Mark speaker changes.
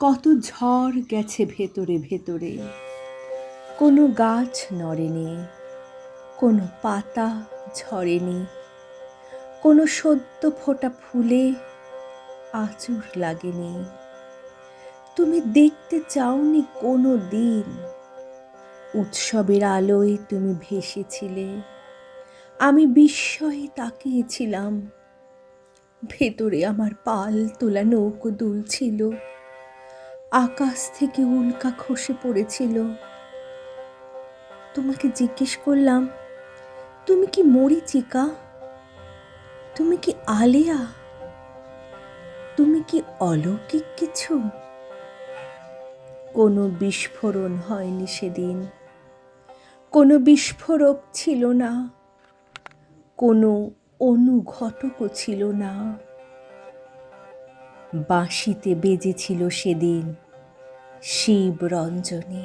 Speaker 1: কত ঝড় গেছে ভেতরে ভেতরে, কোনো গাছ নড়েনি, কোনো পাতা ঝরেনি, কোনো সদ্য ফোটা ফুলে আঁচড় লাগেনি। তুমি দেখতে চাওনি কোনো দিন, উৎসবের আলোয় তুমি ভেসেছিলে, আমি বিস্ময়ে তাকিয়েছিলাম। ভেতরে আমার পাল তোলা নৌকো দুলছিল, আকাশ থেকে উল্কা খসে পড়েছিল। তোমাকে জিজ্ঞেস করলাম, তুমি কি মরীচিকা? তুমি কি আলেয়া? তুমি কি অলৌকিক কিছু? কোনো বিস্ফোরণ হয়নি সেদিন, কোনো বিস্ফোরক ছিল না, কোনো অনুঘটকও ছিল না। বাঁশিতে বেজেছিল সেদিন শিব রঞ্জনী।